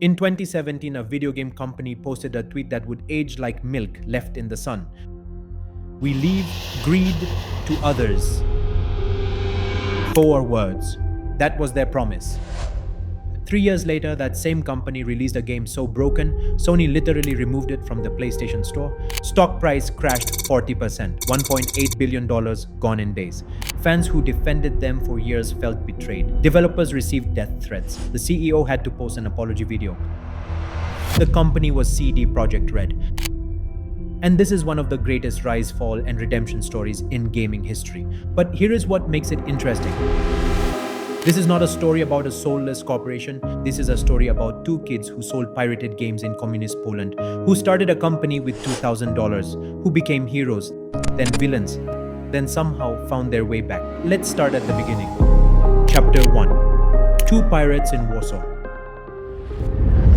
In 2017, a video game company posted a tweet that would age like milk left in the sun. We leave greed to others. 4 words. That was their promise. 3 years later, that same company released a game so broken, Sony literally removed it from the PlayStation Store. Stock price crashed 40%, $1.8 billion gone in days. Fans who defended them for years felt betrayed. Developers received death threats. The CEO had to post an apology video. The company was CD Projekt Red. And this is one of the greatest rise, fall, and redemption stories in gaming history. But here is what makes it interesting. This is not a story about a soulless corporation. This is a story about 2 kids who sold pirated games in communist Poland, who started a company with $2,000, who became heroes, then villains, then somehow found their way back. Let's start at the beginning. Chapter 1. 2 pirates in Warsaw.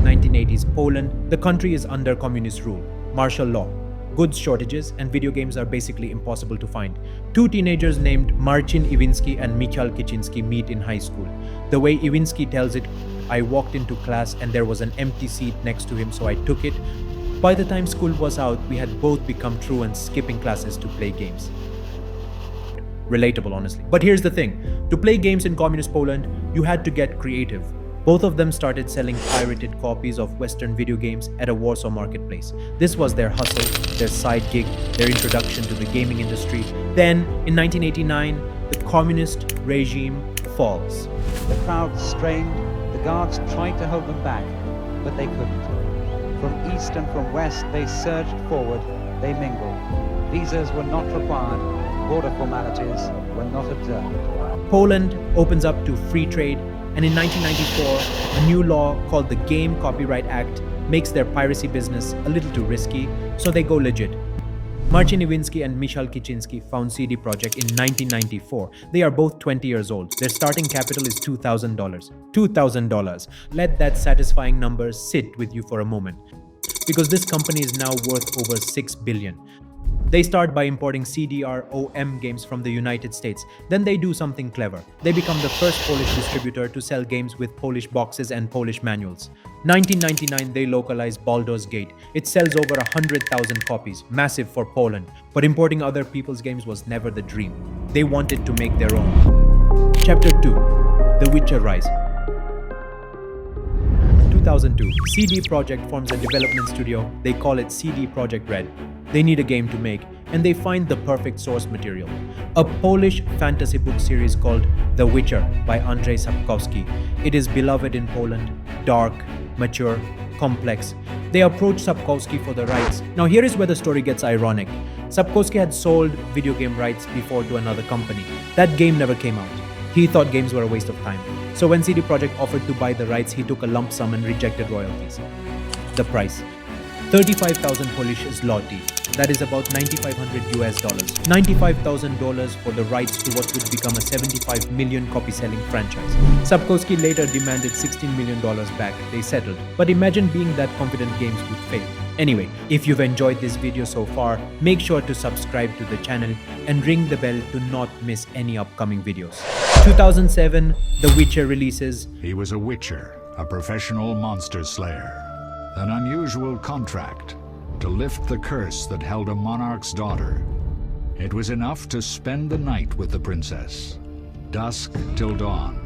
1980s Poland. The country is under communist rule, martial law. Goods shortages and video games are basically impossible to find. 2 teenagers named Marcin Iwinski and Michal Kicinski meet in high school. The way Iwinski tells it, I walked into class and there was an empty seat next to him, so I took it. By the time school was out, we had both become truants, skipping classes to play games. Relatable, honestly. But here's the thing. To play games in communist Poland, you had to get creative. Both of them started selling pirated copies of Western video games at a Warsaw marketplace. This was their hustle, their side gig, their introduction to the gaming industry. Then, in 1989, the communist regime falls. The crowd strained, the guards tried to hold them back, but they couldn't. From east and from west, they surged forward, they mingled. Visas were not required, border formalities were not observed. Poland opens up to free trade, and in 1994, a new law called the Game Copyright Act makes their piracy business a little too risky, so they go legit. Marcin Iwinski and Michal Kicinski found CD Projekt in 1994. They are both 20 years old. Their starting capital is $2,000. $2,000. Let that satisfying number sit with you for a moment, because this company is now worth over $6 billion. They start by importing CD-ROM games from the United States. Then they do something clever. They become the first Polish distributor to sell games with Polish boxes and Polish manuals. 1999, they localize Baldur's Gate. It sells over 100,000 copies, massive for Poland. But importing other people's games was never the dream. They wanted to make their own. Chapter 2. The Witcher Rise. 2002, CD Projekt forms a development studio. They call it CD Projekt Red. They need a game to make, and they find the perfect source material. A Polish fantasy book series called The Witcher by Andrzej Sapkowski. It is beloved in Poland, dark, mature, complex. They approach Sapkowski for the rights. Now here is where the story gets ironic. Sapkowski had sold video game rights before to another company. That game never came out. He thought games were a waste of time. So when CD Projekt offered to buy the rights, he took a lump sum and rejected royalties. The price: 35,000 Polish zloty. That is about $9,500 US. $95,000 for the rights to what would become a 75 million copy selling franchise. Sapkowski later demanded $16 million back. They settled. But imagine being that confident games would fail. Anyway, if you've enjoyed this video so far, make sure to subscribe to the channel and ring the bell to not miss any upcoming videos. 2007, The Witcher releases. He was a witcher, a professional monster slayer. An unusual contract to lift the curse that held a monarch's daughter. It was enough to spend the night with the princess, dusk till dawn.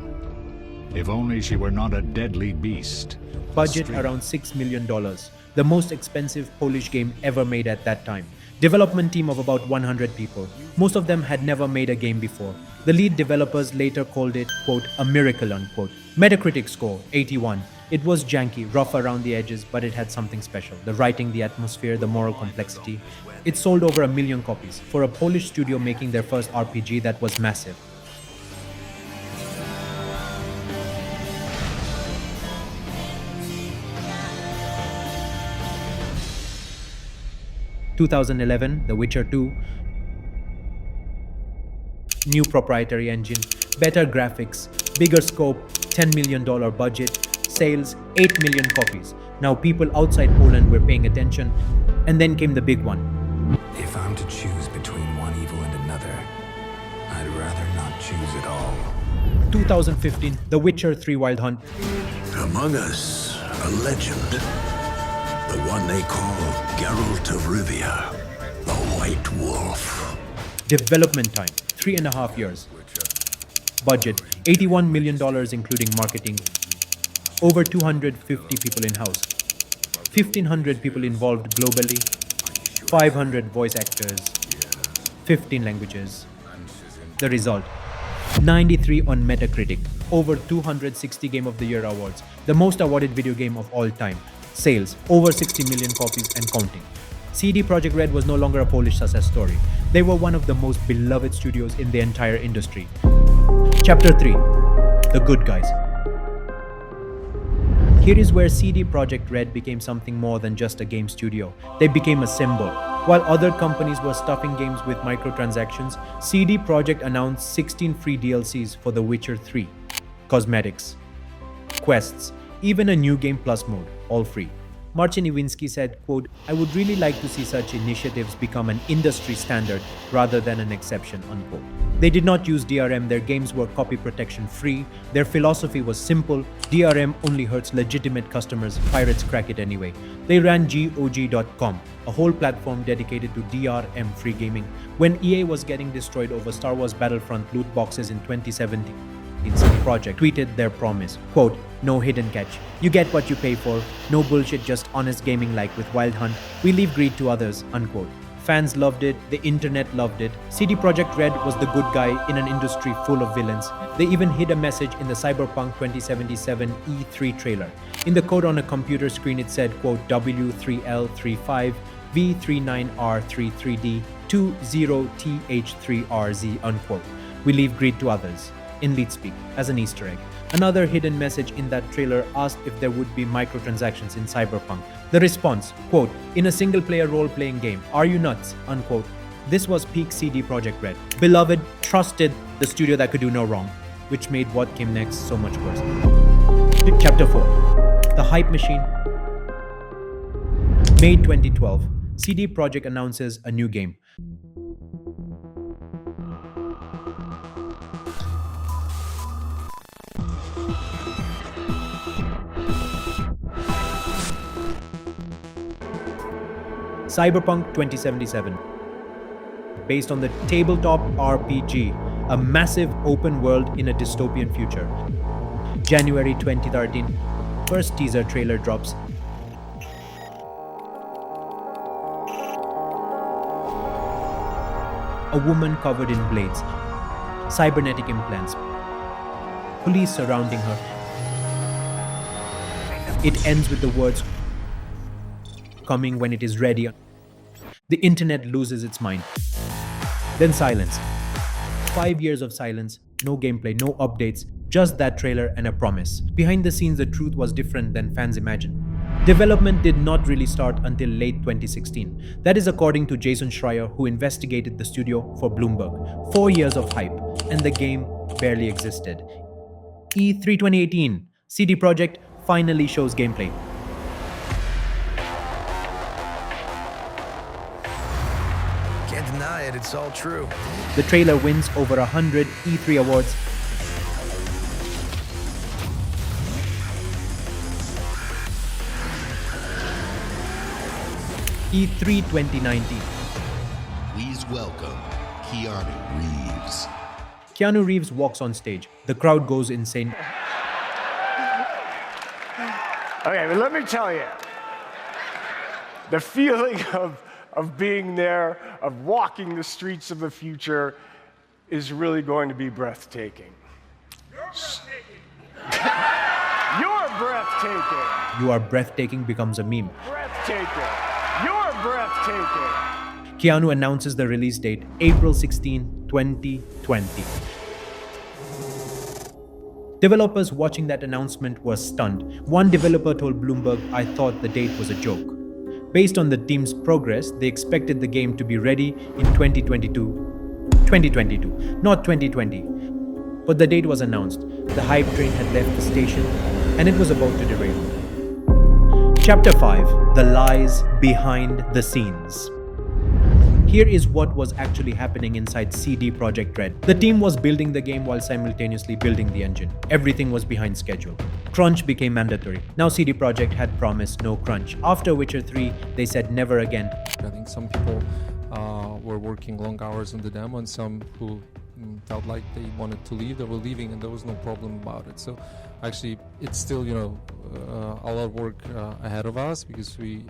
If only she were not a deadly beast. Budget around $6 million. The most expensive Polish game ever made at that time. Development team of about 100 people. Most of them had never made a game before. The lead developers later called it, quote, a miracle, unquote. Metacritic score, 81. It was janky, rough around the edges, but it had something special. The writing, the atmosphere, the moral complexity. It sold over 1 million copies. For a Polish studio making their first RPG, that was massive. (2011) The Witcher 2. New proprietary engine, better graphics, bigger scope, $10 million budget. Sales 8 million copies. Now people outside Poland were paying attention, and then came the big one. If I'm to choose between one evil and another, I'd rather not choose at all. 2015, The Witcher 3 Wild Hunt. Among us A legend. The one they call Geralt of Rivia, the White Wolf. Development time, 3.5 years. Budget, $81 million including marketing. Over 250 people in-house. 1,500 people involved globally. 500 voice actors. 15 languages. The result, 93 on Metacritic. Over 260 Game of the Year awards. The most awarded video game of all time. Sales, over 60 million copies and counting. CD Projekt Red was no longer a Polish success story. They were one of the most beloved studios in the entire industry. Chapter 3. The Good Guys. Here is where CD Projekt Red became something more than just a game studio. They became a symbol. While other companies were stuffing games with microtransactions, CD Projekt announced 16 free DLCs for The Witcher 3, cosmetics, quests, even a new game plus mode, all free. Marcin Iwinski said, quote, "I would really like to see such initiatives become an industry standard rather than an exception," unquote. They did not use DRM, their games were copy protection free, their philosophy was simple, DRM only hurts legitimate customers, pirates crack it anyway. They ran GOG.com, a whole platform dedicated to DRM free gaming. When EA was getting destroyed over Star Wars Battlefront loot boxes in 2017, CD Projekt tweeted their promise, quote, "No hidden catch. You get what you pay for. No bullshit, just honest gaming like with Wild Hunt. We leave greed to others," unquote. Fans loved it, the internet loved it. CD Projekt Red was the good guy in an industry full of villains. They even hid a message in the Cyberpunk 2077 E3 trailer. In the code on a computer screen it said, quote, "W3L35 V39R33D 20TH3RZ," unquote. "We leave greed to others," in lead speak, as an Easter egg. Another hidden message in that trailer asked if there would be microtransactions in Cyberpunk. The response, quote, "In a single-player role-playing game, are you nuts?" unquote. This was peak CD Projekt Red. Beloved, trusted, the studio that could do no wrong, which made what came next so much worse. Chapter 4. The Hype Machine. May 2012, CD Projekt announces a new game. Cyberpunk 2077. Based on the tabletop RPG, a massive open world in a dystopian future. January 2013, first teaser trailer drops. A woman covered in blades, cybernetic implants, police surrounding her. It ends with the words, "Coming when it is ready." The internet loses its mind. Then silence. 5 years of silence, no gameplay, no updates, just that trailer and a promise. Behind the scenes, the truth was different than fans imagined. Development did not really start until late 2016. That is according to Jason Schreier, who investigated the studio for Bloomberg. 4 years of hype, and the game barely existed. E3 2018, CD Projekt finally shows gameplay. Can't deny it, it's all true. The trailer wins over 100 E3 awards. E3 2019. Please welcome Keanu Reeves. Keanu Reeves walks on stage. The crowd goes insane. Okay, but let me tell you, the feeling of being there, of walking the streets of the future, is really going to be breathtaking. You're breathtaking. "You are breathtaking" becomes a meme. Breathtaking. You're breathtaking. Keanu announces the release date, April 16, 2020. Developers watching that announcement were stunned. One developer told Bloomberg, "I thought the date was a joke." Based on the team's progress, they expected the game to be ready in 2022, not 2020. But the date was announced. The hype train had left the station, and it was about to derail. Chapter 5. The Lies Behind the Scenes. Here is what was actually happening inside CD Projekt Red. The team was building the game while simultaneously building the engine. Everything was behind schedule. Crunch became mandatory. Now CD Projekt had promised no crunch. After Witcher 3, they said never again. I think some people were working long hours on the demo, and some who felt like they wanted to leave, they were leaving, and there was no problem about it. So actually it's still a lot of work ahead of us, because we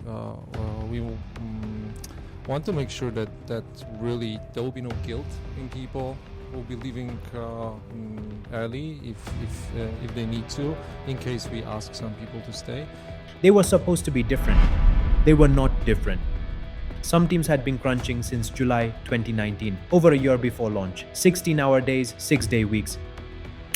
want to make sure that really there will be no guilt in people who will be leaving early if they need to, in case we ask some people to stay. They were supposed to be different. They were not different. Some teams had been crunching since July 2019, over a year before launch. 16-hour days, 6-day weeks.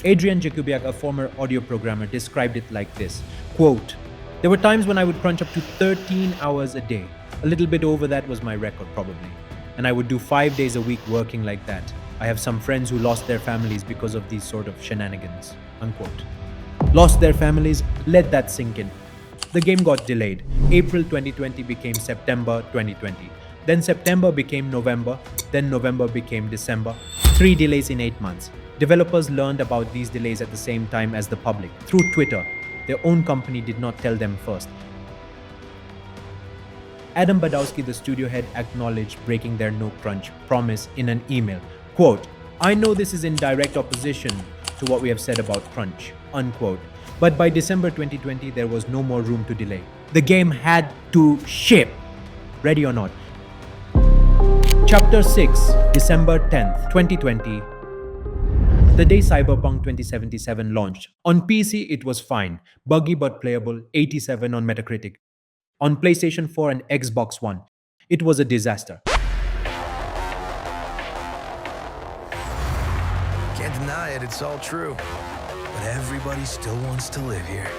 Adrian Jakubiak, a former audio programmer, described it like this, quote, "There were times when I would crunch up to 13 hours a day. A little bit over that was my record, probably. And I would do 5 days a week working like that. I have some friends who lost their families because of these sort of shenanigans." Unquote. Lost their families? Let that sink in. The game got delayed. April 2020 became September 2020. Then September became November. Then November became December. 3 delays in 8 months. Developers learned about these delays at the same time as the public, through Twitter. Their own company did not tell them first. Adam Badowski, the studio head, acknowledged breaking their no crunch promise in an email. Quote, "I know this is in direct opposition to what we have said about crunch." Unquote. But by December 2020, there was no more room to delay. The game had to ship. Ready or not. Chapter 6, December 10th, 2020. The day Cyberpunk 2077 launched. On PC, it was fine. Buggy but playable, 87 on Metacritic. On PlayStation 4 and Xbox One, it was a disaster. Can't deny it, it's all true. But everybody still wants to live here.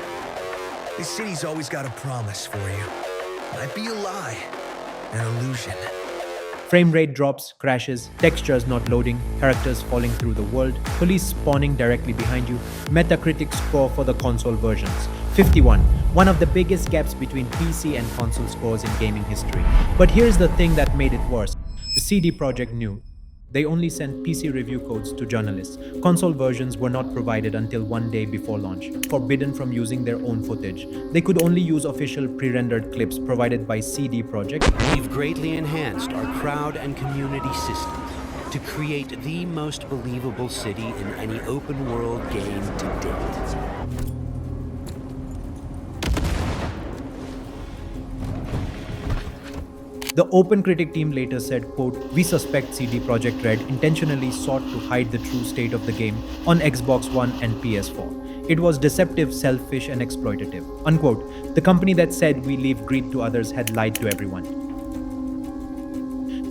This city's always got a promise for you. Might be a lie, an illusion. Frame rate drops, crashes, textures not loading, characters falling through the world, police spawning directly behind you. Metacritic score for the console versions, 51. One of the biggest gaps between PC and console scores in gaming history. But here's the thing that made it worse. The CD Projekt knew. They only sent PC review codes to journalists. Console versions were not provided until 1 day before launch, forbidden from using their own footage. They could only use official pre-rendered clips provided by CD Projekt. We've greatly enhanced our crowd and community system to create the most believable city in any open-world game to date. The OpenCritic team later said, quote, "We suspect CD Projekt Red intentionally sought to hide the true state of the game on Xbox One and PS4. It was deceptive, selfish, and exploitative." Unquote. The company that said we leave greed to others had lied to everyone.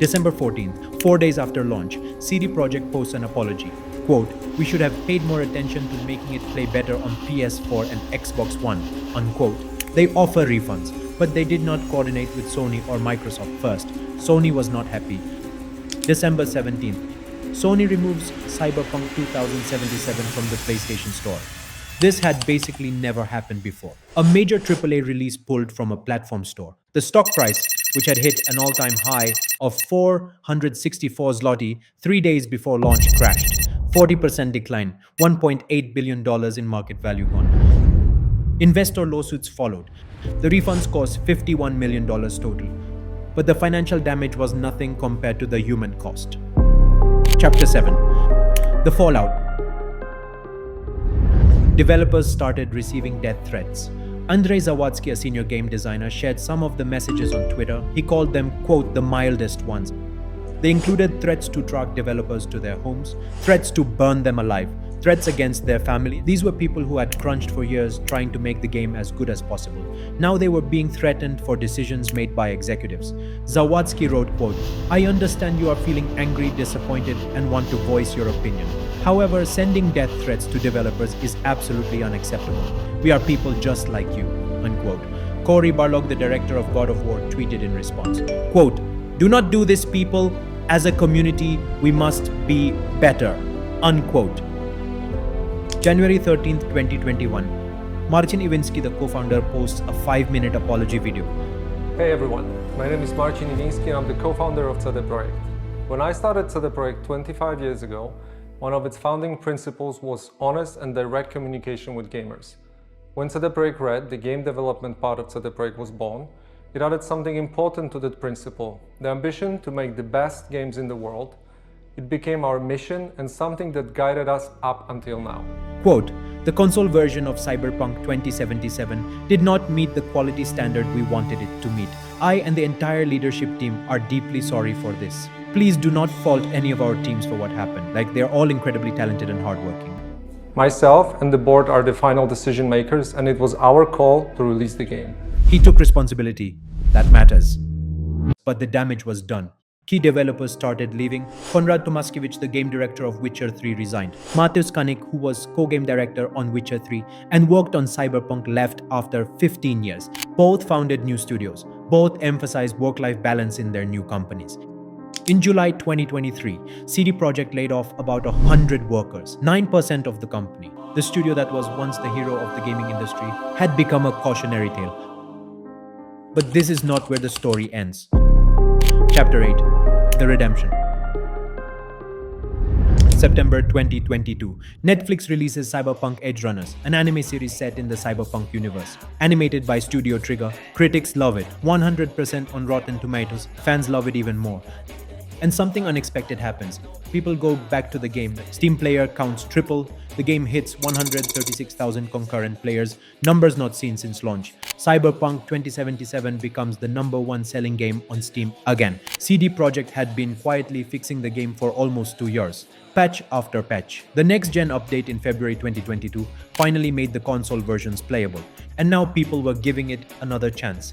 December 14th, 4 days after launch, CD Projekt posts an apology. Quote, "We should have paid more attention to making it play better on PS4 and Xbox One." Unquote. They offer refunds, but they did not coordinate with Sony or Microsoft first. Sony was not happy. December 17th, Sony removes Cyberpunk 2077 from the PlayStation Store. This had basically never happened before. A major AAA release pulled from a platform store. The stock price, which had hit an all-time high of 464 zloty 3 days before launch, crashed. 40% decline, $1.8 billion in market value gone. Investor lawsuits followed. The refunds cost $51 million total, but the financial damage was nothing compared to the human cost. Chapter 7. The fallout. Developers started receiving death threats. Andrei Zawadsky, a senior game designer, shared some of the messages on Twitter. He called them, quote, "the mildest ones." They included threats to track developers to their homes, threats to burn them alive, threats against their family. These were people who had crunched for years trying to make the game as good as possible. Now they were being threatened for decisions made by executives. Zawadsky wrote, quote, "I understand you are feeling angry, disappointed, and want to voice your opinion. However, sending death threats to developers is absolutely unacceptable. We are people just like you." Unquote. Cory Barlog, the director of God of War, tweeted in response, quote, "Do not do this, people. As a community, we must be better." Unquote. January 13th, 2021. Marcin Iwinski, the co-founder, posts a 5-minute apology video. Hey everyone, my name is Marcin Iliński and I'm the co-founder of CD Projekt. When I started CD Projekt 25 years ago, one of its founding principles was honest and direct communication with gamers. When CD Projekt Red, the game development part of CD Projekt, was born, it added something important to that principle, the ambition to make the best games in the world. It became our mission and something that guided us up until now. Quote, the console version of Cyberpunk 2077 did not meet the quality standard we wanted it to meet. I and the entire leadership team are deeply sorry for this. Please do not fault any of our teams for what happened. Like, they're all incredibly talented and hardworking. Myself and the board are the final decision makers, and it was our call to release the game. He took responsibility. That matters. But the damage was done. Key developers started leaving. Konrad Tomaskiewicz, the game director of Witcher 3, resigned. Mateusz Kanik, who was co-game director on Witcher 3 and worked on Cyberpunk, left after 15 years. Both founded new studios. Both emphasized work-life balance in their new companies. In July 2023, CD Projekt laid off about 100 workers, 9% of the company. The studio that was once the hero of the gaming industry had become a cautionary tale. But this is not where the story ends. Chapter 8. The Redemption. September 2022. Netflix releases Cyberpunk Edgerunners, an anime series set in the Cyberpunk universe. Animated by Studio Trigger, critics love it. 100% on Rotten Tomatoes, fans love it even more. And something unexpected happens. People go back to the game. Steam player counts triple. The game hits 136,000 concurrent players, numbers not seen since launch. Cyberpunk 2077 becomes the #1 selling game on Steam again. CD Projekt had been quietly fixing the game for almost 2 years. Patch after patch. The next-gen update in February 2022 finally made the console versions playable. And now people were giving it another chance.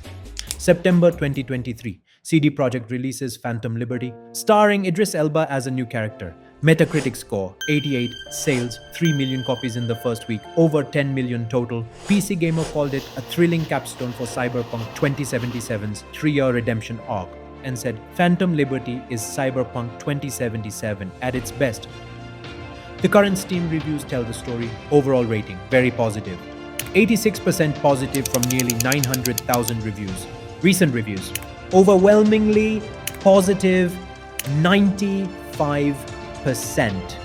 September 2023. CD Projekt releases Phantom Liberty, starring Idris Elba as a new character. Metacritic score 88, sales 3 million copies in the first week, over 10 million total. PC Gamer called it a thrilling capstone for Cyberpunk 2077's 3-year redemption arc and said Phantom Liberty is Cyberpunk 2077 at its best. The current Steam reviews tell the story. Overall rating very positive. 86% positive from nearly 900,000 reviews. Recent reviews overwhelmingly positive 95%.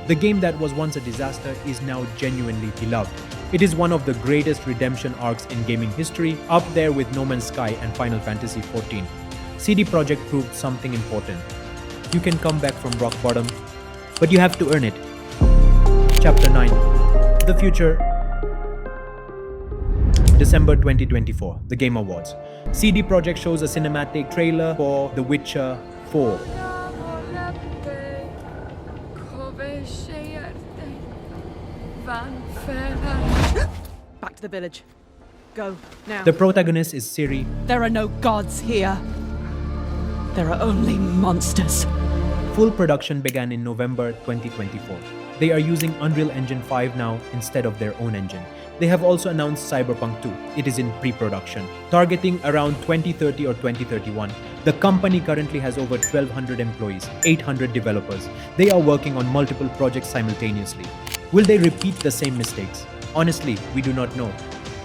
The game that was once a disaster is now genuinely beloved. It is one of the greatest redemption arcs in gaming history, up there with No Man's Sky and Final Fantasy XIV. CD Projekt proved something important. You can come back from rock bottom, but you have to earn it. Chapter 9. The Future. December 2024, The Game Awards. CD Projekt shows a cinematic trailer for The Witcher 4. Back to the village. Go, now. The protagonist is Ciri. There are no gods here. There are only monsters. Full production began in November 2024. They are using Unreal Engine 5 now instead of their own engine. They have also announced Cyberpunk 2. It is in pre-production. Targeting around 2030 or 2031, the company currently has over 1,200 employees, 800 developers. They are working on multiple projects simultaneously. Will they repeat the same mistakes? Honestly, we do not know.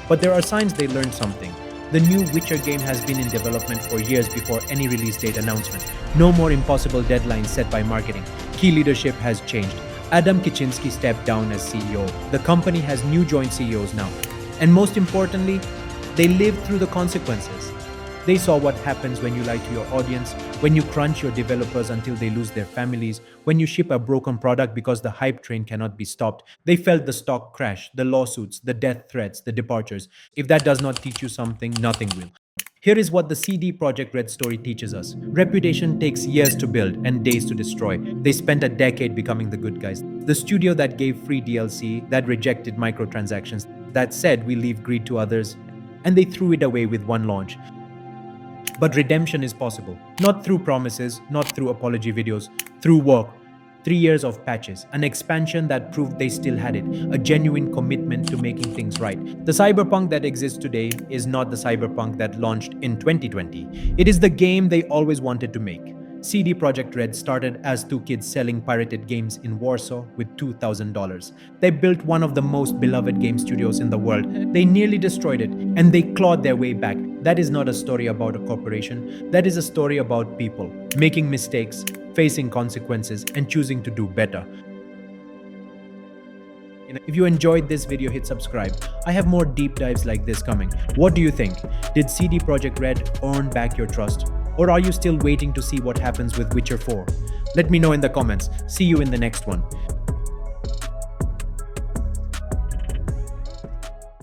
But there are signs they learned something. The new Witcher game has been in development for years before any release date announcement. No more impossible deadlines set by marketing. Key leadership has changed. Adam Kicinski stepped down as CEO. The company has new joint CEOs now. And most importantly, they lived through the consequences. They saw what happens when you lie to your audience, when you crunch your developers until they lose their families, when you ship a broken product because the hype train cannot be stopped. They felt the stock crash, the lawsuits, the death threats, the departures. If that does not teach you something, nothing will. Here is what the CD Projekt Red story teaches us. Reputation takes years to build and days to destroy. They spent a decade becoming the good guys. The studio that gave free DLC, that rejected microtransactions, that said we leave greed to others, and they threw it away with one launch. But redemption is possible. Not through promises, not through apology videos, through work. 3 years of patches, an expansion that proved they still had it, a genuine commitment to making things right. The Cyberpunk that exists today is not the Cyberpunk that launched in 2020. It is the game they always wanted to make. CD Projekt Red started as two kids selling pirated games in Warsaw with $2,000. They built one of the most beloved game studios in the world. They nearly destroyed it, and they clawed their way back. That is not a story about a corporation. That is a story about people making mistakes, facing consequences, and choosing to do better. If you enjoyed this video, hit subscribe. I have more deep dives like this coming. What do you think? Did CD Projekt Red earn back your trust? Or are you still waiting to see what happens with Witcher 4? Let me know in the comments. See you in the next one.